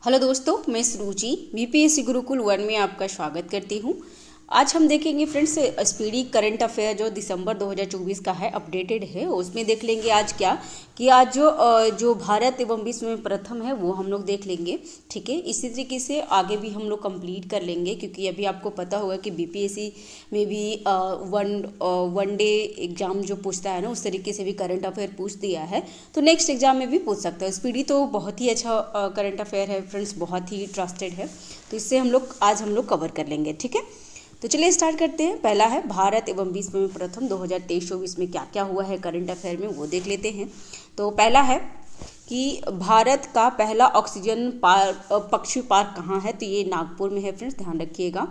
Hello दोस्तों, मैं सुरुचि BPSC Gurukul 1 में आपका स्वागत करती हूँ। आज हम देखेंगे फ्रेंड्स स्पीडी करंट अफेयर जो दिसंबर 2024 का है, अपडेटेड है। उसमें देख लेंगे आज क्या कि आज जो भारत एवं विश्व में प्रथम है वो हम लोग देख लेंगे। ठीक है, इसी तरीके से आगे भी हम लोग कंप्लीट कर लेंगे, क्योंकि अभी आपको पता होगा कि बीपीएससी में भी वन डे एग्जाम जो पूछता है ना, उस तरीके से भी करंट अफेयर पूछ दिया है। तो नेक्स्ट एग्जाम में भी पूछ सकता है। स्पीडी तो बहुत ही अच्छा करंट अफेयर है फ्रेंड्स, बहुत ही ट्रस्टेड है, तो इससे हम लोग कवर कर लेंगे। ठीक है, तो चलिए स्टार्ट करते हैं। पहला है भारत एवं विश्व में प्रथम 2023-24 में क्या क्या हुआ है करंट अफेयर में, वो देख लेते हैं। तो पहला है कि भारत का पहला ऑक्सीजन पक्षी पार्क कहाँ है, तो ये नागपुर में है फ्रेंड्स, ध्यान रखिएगा।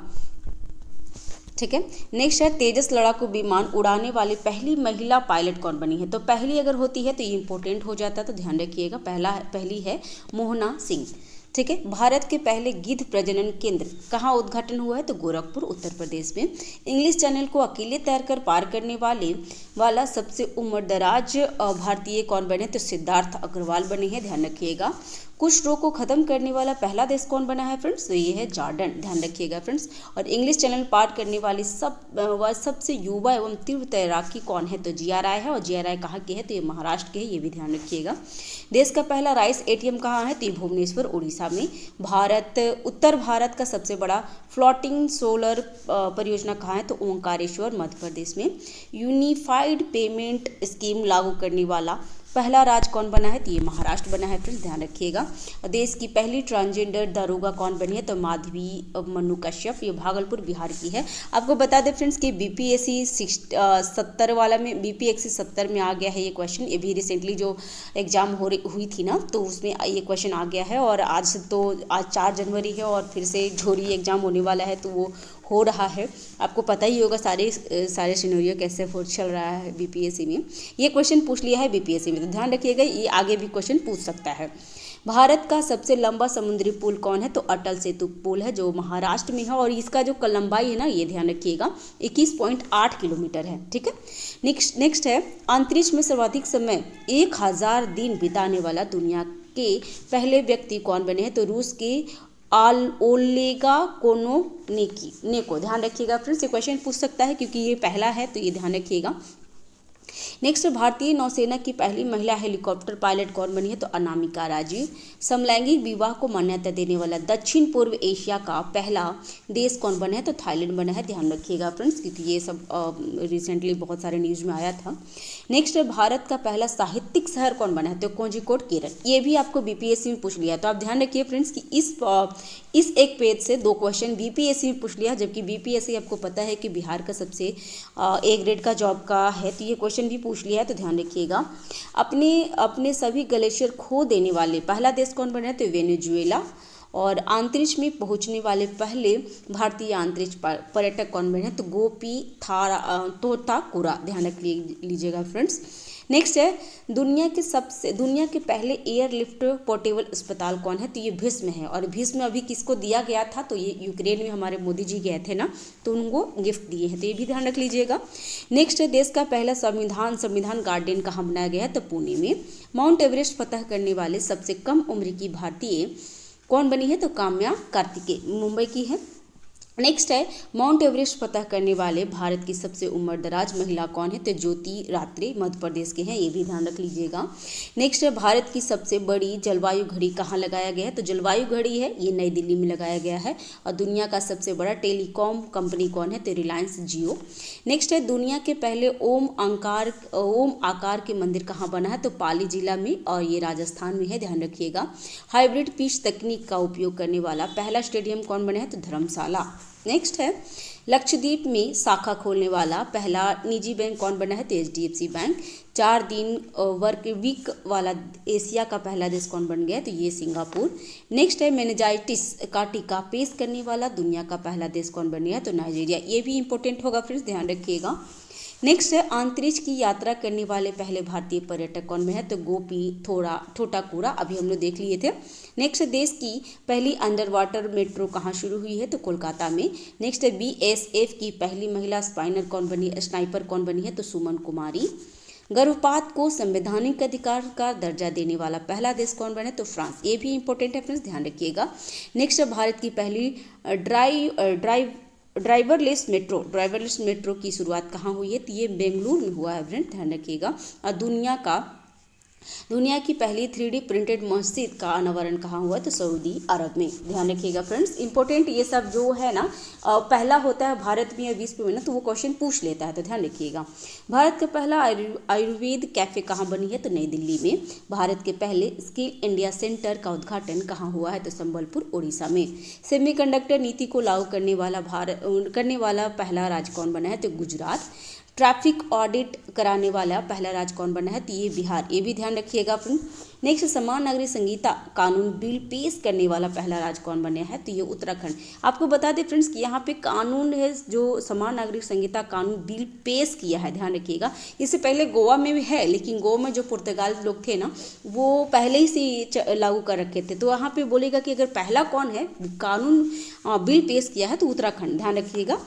ठीक है, नेक्स्ट है तेजस लड़ाकू विमान उड़ाने वाली पहली महिला पायलट कौन बनी है। तो पहली अगर होती है तो ये इंपॉर्टेंट हो जाता है, तो ध्यान रखिएगा। पहली है मोहना सिंह। ठीक है, भारत के पहले गिद्ध प्रजनन केंद्र कहाँ उद्घाटन हुआ है, तो गोरखपुर उत्तर प्रदेश में। इंग्लिश चैनल को अकेले तैरकर पार करने वाला सबसे उम्रदराज भारतीय कौन बने, तो सिद्धार्थ अग्रवाल बने हैं, ध्यान रखिएगा। कुष्ठ रोग को खत्म करने वाला पहला देश कौन बना है फ्रेंड्स, तो ये है जॉर्डन, ध्यान रखिएगा फ्रेंड्स। और इंग्लिश चैनल पार करने वाली सबसे युवा एवं तीव्र तैराकी कौन है, तो जीआरआई है। और जीआरआई कहाँ की है, तो ये महाराष्ट्र के है, ये भी ध्यान रखिएगा। देश का पहला राइस एटीएम कहाँ है, तो ये भुवनेश्वर उड़ीसा में। उत्तर भारत का सबसे बड़ा फ्लोटिंग सोलर परियोजना कहाँ है, तो ओंकारेश्वर मध्य प्रदेश में। यूनिफाइड पेमेंट स्कीम लागू करने वाला पहला राज्य कौन बना है, तो ये महाराष्ट्र बना है फ्रेंड्स, ध्यान रखिएगा। देश की पहली ट्रांसजेंडर दारोगा कौन बनी है, तो माधवी मनु कश्यप, ये भागलपुर बिहार की है। आपको बता दें फ्रेंड्स कि बीपीएससी 70 वाला में बीपीएससी 70 में आ गया है ये क्वेश्चन। ये भी रिसेंटली जो एग्जाम हुई थी ना, तो उसमें ये क्वेश्चन आ गया है। और आज 4 जनवरी है और फिर से जोरी एग्जाम होने वाला है, तो वो हो रहा है। आपको पता ही होगा सारे सिनेरियो कैसे चल रहा है बीपीएससी में। ये क्वेश्चन पूछ लिया है बीपीएससी में, तो ध्यान रखिएगा, ये आगे भी क्वेश्चन पूछ सकता है। भारत का सबसे लंबा समुद्री पुल कौन है, तो अटल सेतु पुल है, जो महाराष्ट्र में है। और इसका जो लंबाई है ना, ये ध्यान रखिएगा, 21.8 किलोमीटर है। ठीक है, नेक्स्ट है अंतरिक्ष में सर्वाधिक समय 1000 दिन बिताने वाला दुनिया के पहले व्यक्ति कौन बने हैं, तो रूस के ओलेगा कोनोनेको, ध्यान रखिएगा फ्रेंड्स। ये क्वेश्चन पूछ सकता है क्योंकि ये पहला है, तो ये ध्यान रखिएगा। नेक्स्ट, भारतीय नौसेना की पहली महिला हेलीकॉप्टर पायलट कौन बनी है, तो अनामिका राजीव। समलैंगिक विवाह को मान्यता देने वाला दक्षिण पूर्व एशिया का पहला देश कौन बना है, तो थाईलैंड बना है, ध्यान रखिएगा फ्रेंड्स, क्योंकि ये सब रिसेंटली बहुत सारे न्यूज़ में आया था। नेक्स्ट, भारत का पहला साहित्यिक शहर कौन बना है, तो कोझिकोड केरल। ये भी आपको बीपीएससी में पूछ लिया, तो आप ध्यान रखिए फ्रेंड्स कि इस एक पेज से 2 क्वेश्चन बीपीएससी में पूछ लिया, जबकि बीपीएससी आपको पता है कि बिहार का सबसे ए ग्रेड का जॉब का है, तो ये क्वेश्चन भी पूछ लिया है, तो ध्यान रखिएगा। अपने सभी ग्लेशियर खो देने वाले पहला देश कौन बना है, तो वेनेजुएला। और अंतरिक्ष में पहुंचने वाले पहले भारतीय अंतरिक्ष पर्यटक कौन बने हैं, तो गोपी तोताकुरा, ध्यान रख लीजिएगा फ्रेंड्स। नेक्स्ट है दुनिया के पहले एयरलिफ्ट पोर्टेबल अस्पताल कौन है, तो ये भीष्म है। और भीष्म अभी किसको दिया गया था, तो ये यूक्रेन में हमारे मोदी जी गए थे ना, तो उनको गिफ्ट दिए हैं, तो ये भी ध्यान रख लीजिएगा। नेक्स्ट है देश का पहला संविधान गार्डन कहाँ बनाया गया है, तो पुणे में। माउंट एवरेस्ट फतह करने वाले सबसे कम उम्र की भारतीय कौन बनी है, तो काम्या कार्तिकेय, मुंबई की है। नेक्स्ट है माउंट एवरेस्ट फतह करने वाले भारत की सबसे उम्रदराज महिला कौन है, तो ज्योति रात्रे, मध्य प्रदेश के हैं, ये भी ध्यान रख लीजिएगा। नेक्स्ट है भारत की सबसे बड़ी जलवायु घड़ी कहाँ लगाया गया है, तो जलवायु घड़ी है ये नई दिल्ली में लगाया गया है। और दुनिया का सबसे बड़ा टेलीकॉम कंपनी कौन है, तो रिलायंस जियो। नेक्स्ट है दुनिया के पहले ओम आकार के मंदिर कहाँ बना है, तो पाली जिला में, और ये राजस्थान में है, ध्यान रखिएगा। हाइब्रिड पिच तकनीक का उपयोग करने वाला पहला स्टेडियम कौन बना है, तो धर्मशाला। नेक्स्ट है लक्षद्वीप में शाखा खोलने वाला पहला निजी बैंक कौन बना है, तो एचडीएफसी बैंक। 4 दिन वर्क वीक वाला एशिया का पहला देश कौन बन गया है, तो ये सिंगापुर। नेक्स्ट है मेनिंजाइटिस का टीका पेश करने वाला दुनिया का पहला देश कौन बन गया है, तो नाइजीरिया। ये भी इंपॉर्टेंट होगा फ्रेंड्स, ध्यान रखिएगा। नेक्स्ट है अंतरिक्ष की यात्रा करने वाले पहले भारतीय पर्यटक कौन में है, तो गोपी तोताकुरा, अभी हम लोग देख लिए थे। नेक्स्ट देश की पहली अंडर वाटर मेट्रो कहाँ शुरू हुई है, तो कोलकाता में। नेक्स्ट है बीएसएफ की पहली महिला स्नाइपर कौन बनी है, तो सुमन कुमारी। गर्भपात को संवैधानिक अधिकार का दर्जा देने वाला पहला देश कौन बना? तो फ्रांस। ये भी इंपॉर्टेंट है फ्रेंड्स, ध्यान रखिएगा। नेक्स्ट, भारत की पहली ड्राइवरलेस मेट्रो की शुरुआत कहाँ हुई है? तो ये बेंगलुरु में हुआ है फ्रेंड, ध्यान रखिएगा। और दुनिया की पहली 3D प्रिंटेड मस्जिद का अनावरण कहाँ हुआ? तो सऊदी अरब में, ध्यान रखिएगा फ्रेंड्स। इंपॉर्टेंट ये सब जो है ना पहला होता है भारत में या विश्व में ना, तो वो क्वेश्चन पूछ लेता है, तो ध्यान रखिएगा। भारत का पहला आयुर्वेद कैफे कहाँ बनी है? तो नई दिल्ली में। भारत के पहले स्किल इंडिया सेंटर का उद्घाटन कहाँ हुआ है? तो संबलपुर उड़ीसा में। सेमीकंडक्टर नीति को लागू करने वाला पहला राज्य कौन बना है? तो गुजरात। ट्रैफिक ऑडिट कराने वाला पहला राज्य कौन बना है? तो ये बिहार। ये भी ध्यान रखिएगा फ्रेंड। नेक्स्ट, समान नागरिक संहिता कानून बिल पेश करने वाला पहला राज्य कौन बना है? तो ये उत्तराखंड। आपको बता दें फ्रेंड्स कि यहाँ पे कानून है जो समान नागरिक संहिता कानून बिल पेश किया है, ध्यान रखिएगा। इससे पहले गोवा में भी है, लेकिन गोवा में जो पुर्तगाल लोग थे ना वो पहले ही से लागू कर रखे थे, तो वहाँ पे बोलेगा कि अगर पहला कौन है कानून बिल पेश किया है तो उत्तराखंड, ध्यान रखिएगा।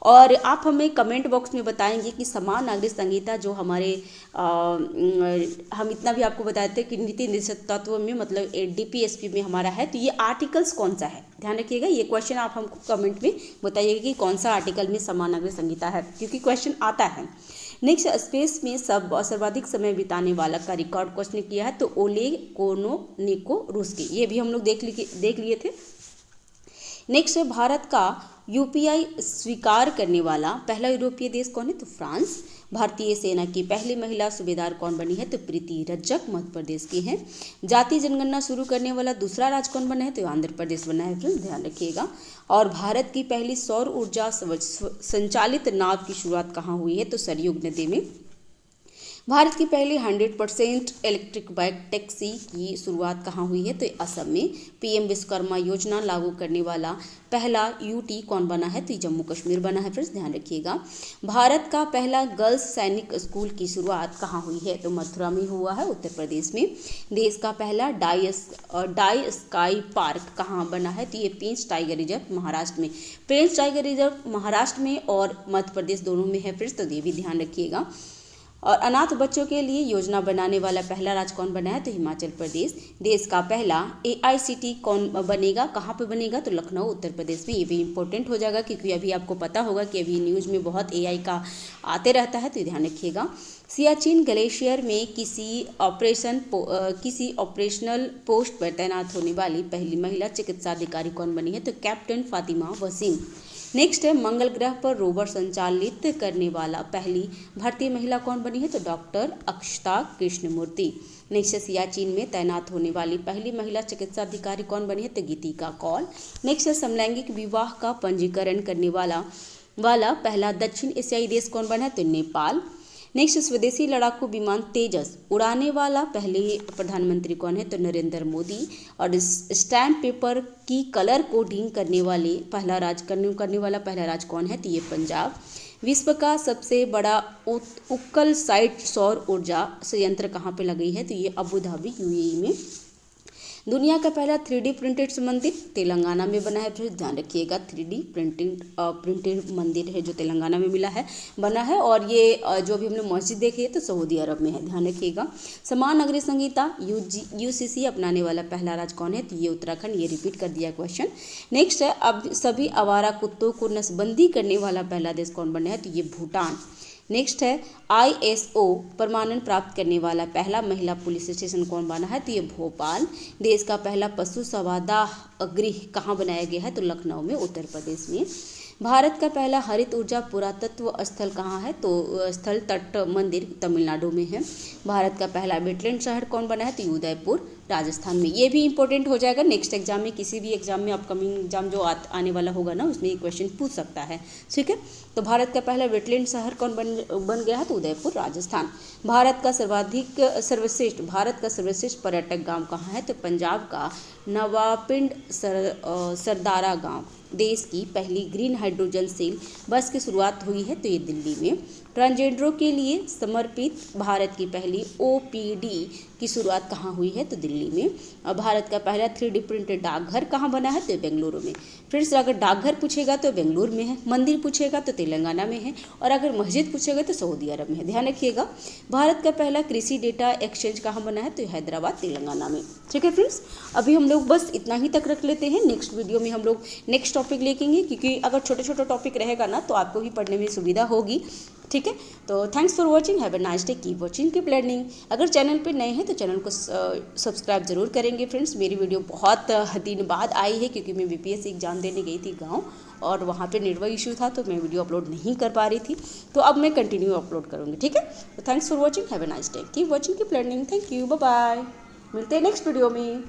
और आप हमें कमेंट बॉक्स में बताएंगे कि समान नागरिक संहिता जो हमारे हम इतना भी आपको बताते हैं कि नीति निर्देशक तत्व में मतलब DPSP में हमारा है, तो ये आर्टिकल्स कौन सा है, ध्यान रखिएगा। ये क्वेश्चन आप हमको कमेंट में बताइएगा कि कौन सा आर्टिकल में समान नागरिक संहिता है, क्योंकि क्वेश्चन आता है। नेक्स्ट, स्पेस में सर्वाधिक समय बिताने वाला का रिकॉर्ड क्वेश्चन किया है? तो ओलेग कोर्निको रूस के। ये भी हम लोग देख लिए थे। नेक्स्ट, भारत का UPI स्वीकार करने वाला पहला यूरोपीय देश कौन है? तो फ्रांस। भारतीय सेना की पहली महिला सूबेदार कौन बनी है? तो प्रीति रज्जक, मध्य प्रदेश की हैं। जाति जनगणना शुरू करने वाला दूसरा राज्य कौन बना है? तो आंध्र प्रदेश बना है फ्रेंड्स, ध्यान रखिएगा। और भारत की पहली सौर ऊर्जा संचालित नाव की शुरुआत कहाँ हुई है? तो सरयूग नदी में। भारत की पहली 100% इलेक्ट्रिक बाइक टैक्सी की शुरुआत कहाँ हुई है? तो असम में। PM विश्वकर्मा योजना लागू करने वाला पहला UT कौन बना है? तो जम्मू कश्मीर बना है फ्रेंड्स, ध्यान रखिएगा। भारत का पहला गर्ल्स सैनिक स्कूल की शुरुआत कहाँ हुई है? तो मथुरा में हुआ है, उत्तर प्रदेश में। देश का पहला डाई स्काई पार्क कहाँ बना है? तो ये पेंच टाइगर रिजर्व महाराष्ट्र में। पेंच टाइगर रिजर्व महाराष्ट्र में और मध्य प्रदेश दोनों में है फ्रेंड्स, तो ये भी ध्यान रखिएगा। और अनाथ बच्चों के लिए योजना बनाने वाला पहला राज्य कौन बना है? तो हिमाचल प्रदेश। देश का पहला AICT कौन बनेगा, कहाँ पे बनेगा? तो लखनऊ, उत्तर प्रदेश में। ये भी इंपॉर्टेंट हो जाएगा क्योंकि अभी आपको पता होगा कि अभी न्यूज़ में बहुत AI का आते रहता है, तो ध्यान रखिएगा। सियाचिन ग्लेशियर में किसी ऑपरेशनल पोस्ट पर तैनात होने वाली पहली महिला चिकित्सा अधिकारी कौन बनी है? तो कैप्टन फातिमा वसीम। नेक्स्ट है, मंगल ग्रह पर रोवर संचालित करने वाला पहली भारतीय महिला कौन बनी है? तो डॉक्टर अक्षता कृष्णमूर्ति। नेक्स्ट, सियाचिन में तैनात होने वाली पहली महिला चिकित्सा अधिकारी कौन बनी है? तो गीतिका कौल। नेक्स्ट है, समलैंगिक विवाह का पंजीकरण करने वाला पहला दक्षिण एशियाई देश कौन बना है? तो नेपाल। नेक्स्ट, स्वदेशी लड़ाकू विमान तेजस उड़ाने वाला पहले प्रधानमंत्री कौन है? तो नरेंद्र मोदी। और स्टैम्प पेपर की कलर कोडिंग करने वाला पहला राज्य कौन है? तो ये पंजाब। विश्व का सबसे बड़ा उत्कल साइट सौर ऊर्जा संयंत्र कहाँ पे लगी है? तो ये अबू धाबी UAE में। दुनिया का पहला 3D प्रिंटेड मंदिर तेलंगाना में बना है, फिर ध्यान रखिएगा। 3D प्रिंटेड मंदिर है जो तेलंगाना में बना है। और ये जो भी हमने मस्जिद देखी है तो सऊदी अरब में है, ध्यान रखिएगा। समान नागरिक संहिता UCC अपनाने वाला पहला राज्य कौन है? तो ये उत्तराखंड। ये रिपीट कर दिया क्वेश्चन। नेक्स्ट है, अब सभी आवारा कुत्तों को नसबंदी करने वाला पहला देश कौन बना है? तो ये भूटान। नेक्स्ट है, ISO प्रमाणन प्राप्त करने वाला पहला महिला पुलिस स्टेशन कौन बना है? तो ये भोपाल। देश का पहला पशु संवादाह गृह कहाँ बनाया गया है? तो लखनऊ में, उत्तर प्रदेश में। भारत का पहला हरित ऊर्जा पुरातत्व स्थल कहाँ है? तो स्थल तट मंदिर तमिलनाडु में है। भारत का पहला वेटलैंड शहर कौन बना है? तो उदयपुर, राजस्थान में। ये भी इंपॉर्टेंट हो जाएगा नेक्स्ट एग्जाम में, किसी भी एग्जाम में अपकमिंग एग्जाम जो आने वाला होगा ना उसमें ये क्वेश्चन पूछ सकता है, ठीक है। तो भारत का पहला वेटलैंड शहर कौन बन गया है? तो उदयपुर, राजस्थान। भारत का सर्वश्रेष्ठ पर्यटक गांव कहाँ है? तो पंजाब का नवापिंड सरदारा गांव। देश की पहली ग्रीन हाइड्रोजन सेल बस की शुरुआत हुई है, तो ये दिल्ली में। ट्रांसजेंडरों के लिए समर्पित भारत की पहली OPD की शुरुआत कहाँ हुई है, तो दिल्ली में। और भारत का पहला 3D प्रिंटेड डाकघर कहाँ बना है, तो बेंगलुरु में। फ्रेंड्स, अगर डाकघर पूछेगा तो बेंगलुरु में है, मंदिर पूछेगा तो तेलंगाना में है, और अगर मस्जिद पूछेगा तो सऊदी अरब में है। ध्यान रखिएगा। भारत का पहला कृषि डेटा एक्सचेंज कहाँ बना है, तो हैदराबाद तेलंगाना में। ठीक है फ्रेंड्स, अभी हम लोग बस इतना ही तक रख लेते हैं। नेक्स्ट वीडियो में हम लोग नेक्स्ट टॉपिक लेंगे, क्योंकि अगर छोटे छोटे टॉपिक रहेगा ना तो आपको ही पढ़ने में सुविधा होगी। ठीक है, तो thanks for watching, have a nice day, keep watching, keep learning. अगर चैनल पे नए हैं तो चैनल को सब्सक्राइब जरूर करेंगे फ्रेंड्स। मेरी वीडियो बहुत दिन बाद आई है, क्योंकि मैं बीपीएससी एग्जाम देने गई थी गांव, और वहाँ पे नेटवर्क इशू था तो मैं वीडियो अपलोड नहीं कर पा रही थी। तो अब मैं कंटिन्यू अपलोड करूँगी। ठीक है, तो thanks for watching, have a nice day, keep watching, keep learning. Thank you, bye bye. मिलते हैं नेक्स्ट वीडियो में।